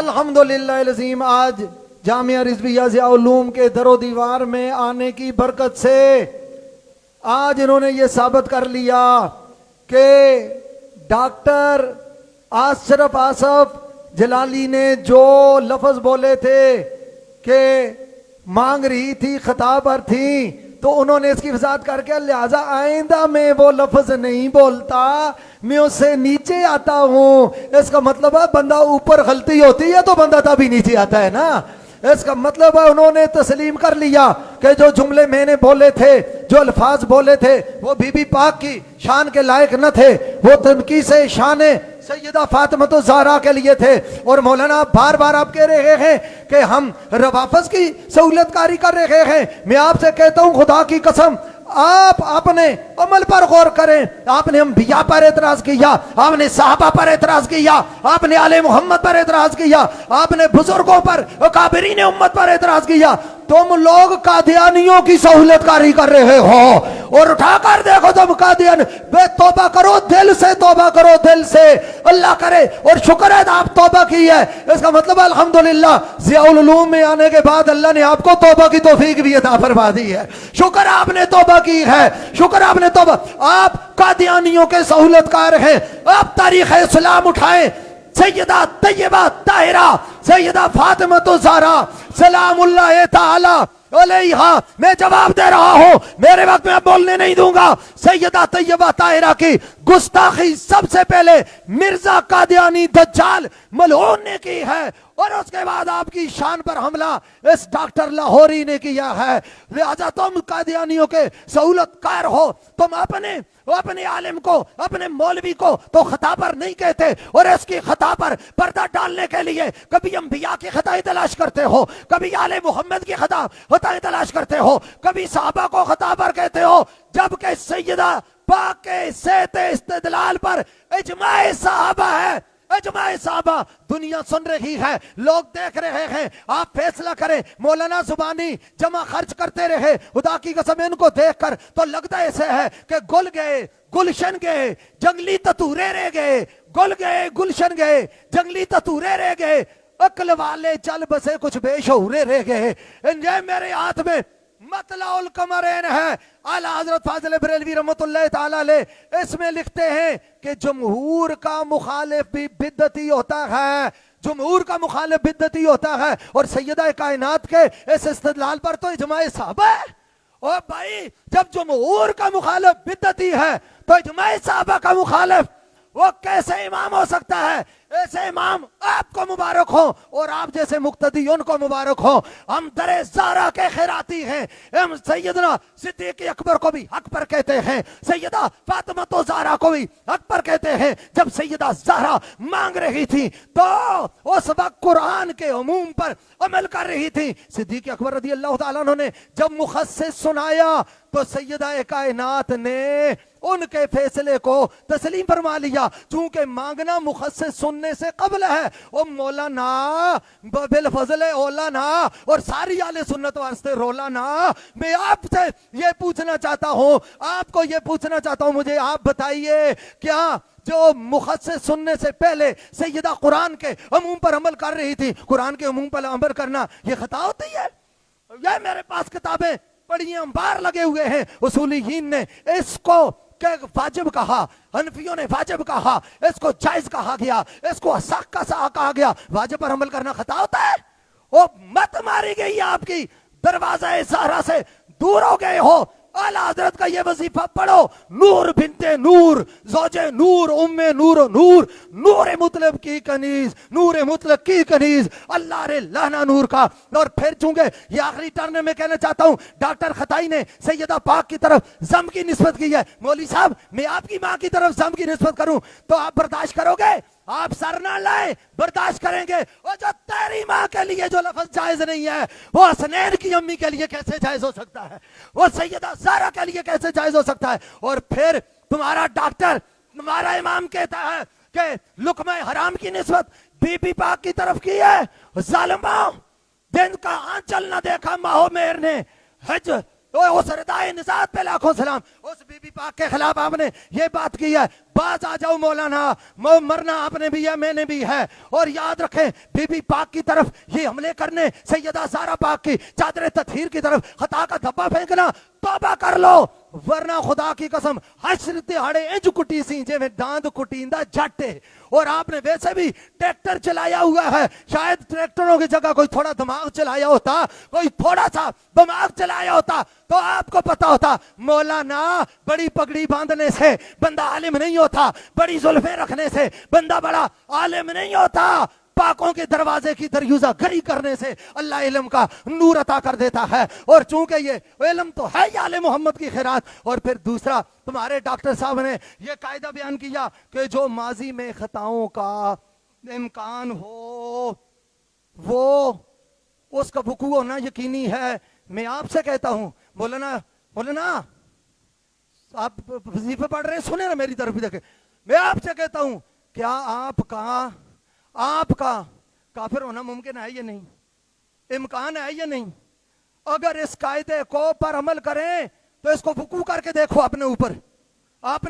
الحمدللہ العظیم آج جامعہ رضویہ ضیاء العلوم کے در و دیوار میں آنے کی برکت سے آج انہوں نے یہ ثابت کر لیا کہ ڈاکٹر اشرف آصف جلالی نے جو لفظ بولے تھے کہ مانگ رہی تھی خطاب پر تھی، تو انہوں نے اس کی وضاحت کر کے لہذا آئندہ میں وہ لفظ نہیں بولتا، میں اس سے نیچے آتا ہوں۔ اس کا مطلب ہے بندہ اوپر غلطی ہوتی ہے تو بندہ تبھی نیچے آتا ہے نا۔ اس کا مطلب ہے انہوں نے تسلیم کر لیا کہ جو جملے میں نے بولے تھے، جو الفاظ بولے تھے، وہ بی بی پاک کی شان کے لائق نہ تھے، وہ تنقیص شان سیدہ فاطمہ الزہرا کے لیے تھے۔ اور مولانا بار بار آپ کہہ رہے ہیں کہ ہم روافظ کی سہولت کاری کر رہے ہیں۔ میں آپ سے کہتا ہوں خدا کی قسم، آپ اپنے عمل پر غور کریں۔ آپ نے انبیاء پر اعتراض کیا، آپ نے صحابہ پر اعتراض کیا، آپ نے آل محمد پر اعتراض کیا، آپ نے بزرگوں پر اکابرین امت پر اعتراض کیا۔ تم لوگ قادیانیوں کی سہولت کاری کر رہے ہو، اور اٹھا کر دیکھو تم قادیان، بے توبہ کرو، دل سے توبہ کرو، دل سے اللہ کرے۔ اور شکر ہے آپ توبہ کی ہے، اس کا مطلب الحمدللہ ضیاء العلوم میں آنے کے بعد اللہ نے آپ کو توبہ کی توفیق بھی عطا فرما دی ہے۔ شکر آپ نے توبہ کی ہے، شکر آپ نے توبہ۔ آپ قادیانیوں کے سہولت کار ہیں۔ آپ تاریخ اسلام اٹھائیں، سیدہ طیبہ طاہرہ سیدہ فاطمہ الزہرا سلام اللہ تعالی علیہا، میں جواب دے رہا ہوں، میرے وقت میں اب بولنے نہیں دوں گا۔ سیدہ طیبہ طاہرہ کی گستاخی سب سے پہلے مرزا قادیانی دجال ملعون نے کی ہے، اور اس کے بعد آپ کی شان پر حملہ اس ڈاکٹر لاہوری نے کیا ہے۔ لہذا تم قادیانیوں کے سہولت کار ہو، تم اپنے عالم کو، اپنے مولوی کو تو خطا پر نہیں کہتے، اور اس کی خطا پر پردہ ڈالنے کے لیے کبھی انبیاء کی خطائیں تلاش کرتے ہو، کبھی آل محمد کی خطائیں تلاش کرتے ہو، کبھی صحابہ کو خطا پر کہتے ہو، جبکہ سیدہ پاک کے صحت استدلال پر اجماع صحابہ ہے۔ اجماع صحابہ دنیا سن رہی ہے، لوگ دیکھ رہے ہیں، آپ فیصلہ کریں۔ مولانا زبانی جمع خرچ کرتے رہے، خدا کی قسم ان کو دیکھ کر تو لگتا ایسے ہے کہ گل گئے، گلشن گئے، جنگلی تتورے رہ گئے، گل گئے، گلشن گئے، جنگلی تتورے رہ گئے، عقل والے چل بسے کچھ بے شعورے رہ گئے۔ یہ میرے ہاتھ میں مطلع القمرین ہے، اعلیٰ حضرت فاضل بریلوی رحمت اللہ تعالیٰ علیہ اس میں لکھتے ہیں کہ جمہور کا مخالف بھی بدعتی ہوتا ہے، جمہور کا مخالف بدعتی ہوتا ہے، اور سیدہ کائنات کے اس استدلال پر تو اجماع صحابہ ہے۔ اور بھائی جب جمہور کا مخالف بدعتی ہے تو اجماع صحابہ کا مخالف وہ کیسے امام ہو سکتا ہے؟ ایسے امام آپ کو مبارک ہوں، اور آپ جیسے مقتدی ان کو مبارک ہوں۔ ہم در زہرا کے خیراتی ہیں، ہم سیدنا صدیق اکبر کو بھی حق پر کہتے ہیں، سیدہ فاطمہ الزہرا کو بھی حق پر کہتے ہیں۔ جب سیدہ زہرا مانگ رہی تھی تو اس وقت قرآن کے عموم پر عمل کر رہی تھی۔ صدیق اکبر رضی اللہ تعالیٰ عنہ نے جب مخصص سنایا تو سیدہ کائنات نے ان کے فیصلے کو تسلیم فرما لیا، چونکہ مانگنا مخصص سننے سے قبل ہے۔ او مولانا بالفضل اولانا اور ساری آل سنت واسطے رولانا، میں آپ سے یہ پوچھنا چاہتا ہوں، آپ کو یہ پوچھنا چاہتا ہوں، مجھے آپ بتائیے کیا جو مخصص سننے سے پہلے سیدہ قرآن کے عموم پر عمل کر رہی تھی، قرآن کے عموم پر عمل کرنا یہ خطا ہوتی ہے؟ یہ میرے پاس کتابیں پڑھی ہیں، انبار لگے ہوئے ہیں، اصولیین نے اس کو واجب کہا، حنفیوں نے واجب کہا، اس کو جائز کہا گیا، اس کو حساق کا سا کہا گیا۔ واجب پر عمل کرنا خطا ہوتا ہے؟ وہ مت ماری گئی آپ کی، دروازہ زہرا سے دور ہو گئے ہو۔ اعلیٰ حضرت کا یہ وظیفہ پڑھو، نور بنت نور، زوج نور، ام نور و نور، نور مطلب کی کنیز، نور مطلق کی کنیز، اللہ رے لانا نور کا۔ اور پھر چونکہ یہ آخری ٹرن میں کہنا چاہتا ہوں، ڈاکٹر خطائی نے سیدہ پاک کی طرف زم کی نسبت کی ہے۔ مولوی صاحب میں آپ کی ماں کی طرف زم کی نسبت کروں تو آپ برداشت کرو گے؟ آپ سر نہ لائیں، برداشت کریں گے۔ اور جو تیری ماں کے لیے جو لفظ جائز نہیں ہے وہ حسنین کی امی کے لیے کیسے جائز ہو سکتا ہے؟ وہ سیدہ زہرا کے لیے کیسے جائز ہو سکتا ہے؟ اور پھر تمہارا ڈاکٹر، تمہارا امام کہتا ہے کہ لقمہ حرام کی نسبت بی بی پاک کی طرف کی ہے۔ ظالموں، دن کا آنچل نہ دیکھا ماہو میر نے، حج اس ردائے نزاعت پہ لاکھوں سلام. اس بی بی پاک کے خلاف آپ نے یہ بات کی ہے. باز آ جاؤ مولانا, مرنا آپ نے بھی ہے, میں نے بھی ہے. اور یاد رکھیں بی بی پاک کی طرف یہ حملے کرنے, سیدہ زہرا پاک کی چادر تطہیر کی طرف خطا کا دھبا پھینکنا, توبہ کر لو, ورنہ خدا کی قسم حشر تہاڑے انج کٹی سی جے میں داند کٹیندہ جھٹے. اور آپ نے ویسے بھی ٹریکٹر چلایا ہوا ہے, شاید ٹریکٹروں کی جگہ کوئی تھوڑا دماغ چلایا ہوتا, کوئی تھوڑا سا دماغ چلایا ہوتا تو آپ کو پتا ہوتا مولانا بڑی پگڑی باندھنے سے بندہ عالم نہیں ہوتا, بڑی زلفیں رکھنے سے بندہ بڑا عالم نہیں ہوتا, پاکوں کے دروازے کی دریوزہ گری کرنے سے اللہ علم کا نور عطا کر دیتا ہے. اور چونکہ یہ علم تو ہے ہی آل محمد کی خیرات. اور پھر دوسرا, تمہارے ڈاکٹر صاحب نے یہ قاعدہ بیان کیا کہ جو ماضی میں خطاؤں کا امکان ہو وہ اس کا وقوع ہونا یقینی ہے. میں آپ سے کہتا ہوں مولانا آپ وظیفے پڑھ رہے ہیں, سنیں نا میری طرف بھی دیکھیں. میں آپ سے کہتا ہوں کیا آپ کا کافر ہونا ممکن ہے یا نہیں, امکان ہے یا نہیں؟ اگر اس قاعدے کو پر عمل کریں تو اس کو وقوع کر کے دیکھو, اپنے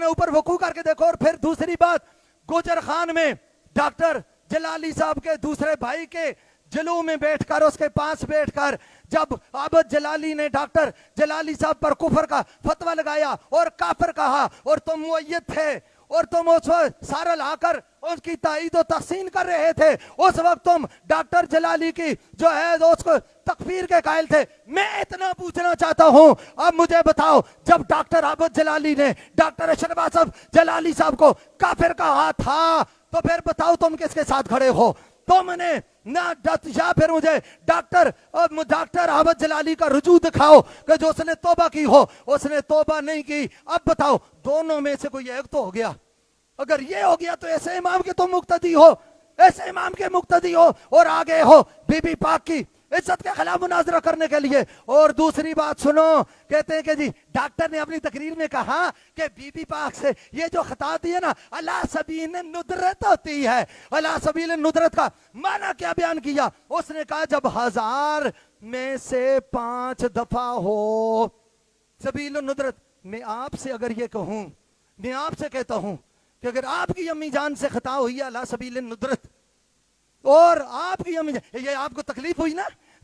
اوپر وقوع کر کے دیکھو. اور پھر دوسری بات, گوجر خان میں ڈاکٹر جلالی صاحب کے دوسرے بھائی کے جلو میں بیٹھ کر, اس کے پاس بیٹھ کر جب عابد جلالی نے ڈاکٹر جلالی صاحب پر کفر کا فتویٰ لگایا اور کافر کہا, اور تم مؤید تھے اور تم اس وقت سارا لا کر اس کی تائید و تحسین کر رہے تھے, اس وقت تم ڈاکٹر جلالی کی جو ہے اس کو تکفیر کے قائل تھے. میں اتنا پوچھنا چاہتا ہوں, اب مجھے بتاؤ, جب ڈاکٹر عابد جلالی نے ڈاکٹر اشرف اصف جلالی صاحب کو کافر کہا تھا تو پھر بتاؤ تم کس کے ساتھ کھڑے ہو؟ تم نے نہ, یا پھر مجھے ڈاکٹر عابد جلالی کا رجوع دکھاؤ کہ جو اس نے توبہ کی ہو. اس نے توبہ نہیں کی. اب بتاؤ دونوں میں سے کوئی ایک تو ہو گیا. اگر یہ ہو گیا تو ایسے امام کے تم مقتدی ہو, ایسے امام کے مقتدی ہو اور آگے ہو بی بی پاک کی عزت کے خلاف مناظرہ کرنے کے لیے. اور دوسری بات سنو, کہتے ہیں کہ جی ڈاکٹر نے اپنی تقریر میں کہا کہ بی بی پاک سے یہ جو خطا دی ہے نا علی سبیل ندرت ہوتی ہے. علی سبیل ندرت کا معنی کیا بیان کیا؟ اس نے کہا جب 1000 میں سے 5 دفعہ ہو سبیل ندرت. میں آپ سے اگر یہ کہوں, میں آپ سے کہتا ہوں کہ اگر آپ کی امی جان سے خطا ہوئی ہے علی سبیل ندرت, اور آپ کی امی جان, یہ آپ کو تکلیف ہوئی نا,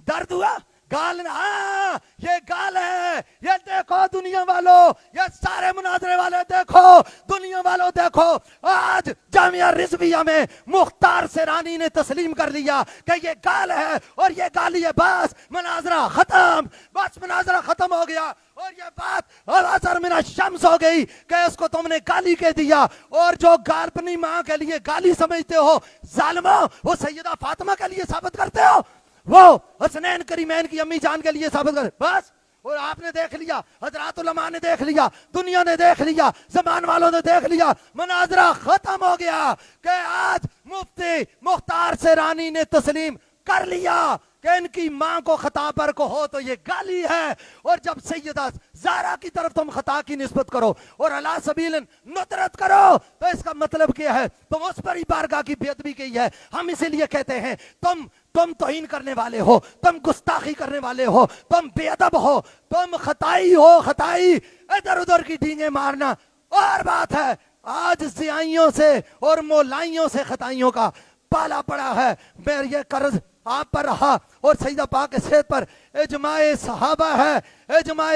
درد ہوا, گال, ہاں یہ گال ہے, یہ دیکھو دنیا والوں, یہ سارے مناظرے والے دیکھو, دنیا والوں دیکھو, آج جامعہ رضویہ میں مختار سیرانی نے تسلیم کر لیا کہ یہ گال ہے اور یہ گالی ہے. بس مناظرہ ختم, بس مناظرہ ختم ہو گیا. اور یہ بات اثر من الشمس ہو گئی کہ اس کو تم نے گالی کہہ دیا. اور جو گال اپنی ماں کے لیے گالی سمجھتے ہو ظالموں, وہ سیدہ فاطمہ کے لیے ثابت کرتے ہو, وہ حسنین کریمین کی امی جان کے لیے ثابت کرتے بس. اور آپ نے دیکھ لیا, حضرات علماء نے دیکھ لیا, دنیا نے دیکھ لیا, زمان والوں نے دیکھ لیا, مناظرہ ختم ہو گیا کہ آج مفتی مختار سیرانی نے تسلیم کر لیا کہ ان کی ماں کو خطا پر کو ہو تو یہ گالی ہے. اور جب سیدہ زہرا کی طرف تم خطا کی نسبت کرو اور علی سبیل ندرت کرو تو اس کا مطلب کیا ہے؟ تم اس پر ہی بارگاہ کی بے ادبی کی ہے. ہم اسی لیے کہتے ہیں تم توہین کرنے والے ہو, تم گستاخی کرنے والے ہو, تم بے ادب ہو, تم خطائی ہو. خطائی ادھر ادھر کی ڈینگیں مارنا اور بات ہے. آج زیائیوں سے اور مولائیوں سے خطائیوں کا پالا پڑا ہے. میں یہ قرض آپ پر رہا اور سیدہ پاک کے صحت پر اجماع صحابہ ہے, اجماع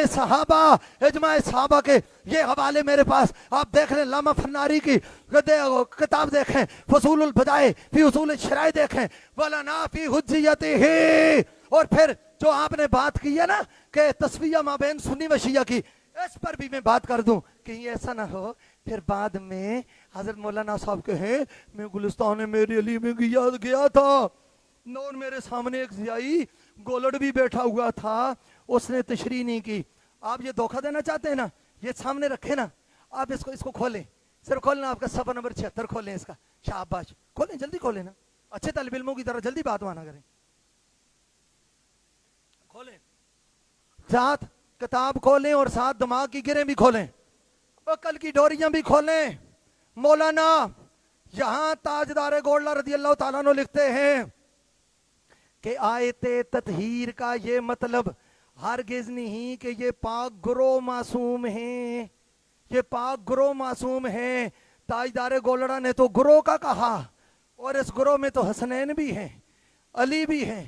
صحابہ کے یہ حوالے میرے پاس آپ دیکھ لیں. علامہ فناری کی کتاب دیکھیں, فصول البدائے فی اصول الشرائع دیکھیں, ولنا فی حجیتہ. اور پھر جو آپ نے بات کی ہے نا کہ تسویہ مابین سنی و شیعہ کی, اس پر بھی میں بات کر دوں کہ یہ ایسا نہ ہو پھر بعد میں حضرت مولانا صاحب کہیں میں گلستان میرے علی میں گیا تھا, اور میرے سامنے ایک زیائی گولڑ بھی بیٹھا ہوا تھا, اس نے تشریح نہیں کی. آپ یہ دھوکہ دینا چاہتے ہیں نا, یہ سامنے رکھے نا, آپ اس کو کھولیں, صرف کھولنا آپ کا صفحہ نمبر 76 کھولیں, اس کا شاباش کھولیں, جلدی کھولیں نا, اچھے طالب علموں کی طرح جلدی بات مانا کریں. کھولیں, ساتھ کتاب کھولیں اور ساتھ دماغ کی گریں بھی کھولیں, عقل کی ڈوریاں بھی کھولیں. مولانا یہاں تاجدار گولڑا رضی اللہ تعالیٰ عنہ لکھتے ہیں کہ آیت تطہیر کا یہ مطلب ہرگز نہیں کہ یہ پاک گروہ معصوم ہیں، یہ پاک گروہ معصوم ہیں۔ تاجدار گولڑا نے تو گروہ کا کہا، اور اس گروہ میں تو حسنین بھی ہیں، علی بھی ہیں،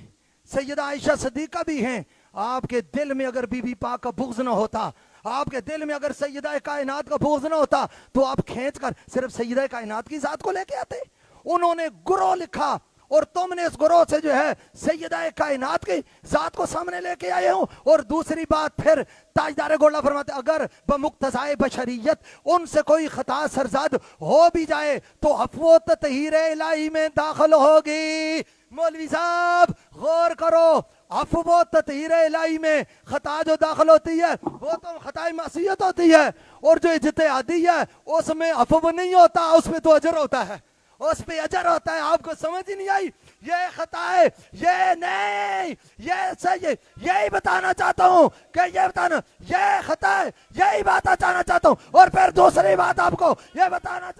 سیدہ عائشہ صدیقہ بھی ہیں۔ آپ کے دل میں اگر بی بی پاک کا بغض نہ ہوتا، آپ کے دل میں اگر سیدہ کائنات کا بغض نہ ہوتا، تو آپ کھینچ کر صرف سیدہ کائنات کی ذات کو لے کے آتے۔ انہوں نے گروہ لکھا، اور تم نے اس گروہ سے جو ہے سیدہ کائنات کی ذات کو سامنے لے کے آئے ہوں۔ اور دوسری بات پھر تاجدار گولڑا فرماتے اگر بمقتضائے بشریت ان سے کوئی خطا سرزاد ہو بھی جائے تو عفو و تطہیر الہی میں داخل ہوگی۔ مولوی صاحب غور کرو، عفو و تطہیر الہی میں خطا جو داخل ہوتی ہے وہ تو خطائے معصیت ہوتی ہے، اور جو اجتہادی ہے اس میں عفو نہیں ہوتا، اس میں تو اجر ہوتا ہے، اس پہ اجر ہوتا ہے۔ آپ کو سمجھ ہی نہیں آئی؟ یہ خطا ہے، یہ نہیں، یہ صحیح، یہی بتانا چاہتا ہوں کہ یہ بتانا، یہ خطا ہے، یہی بات چاہنا چاہتا ہوں۔ اور پھر دوسری بات آپ کو یہ بتانا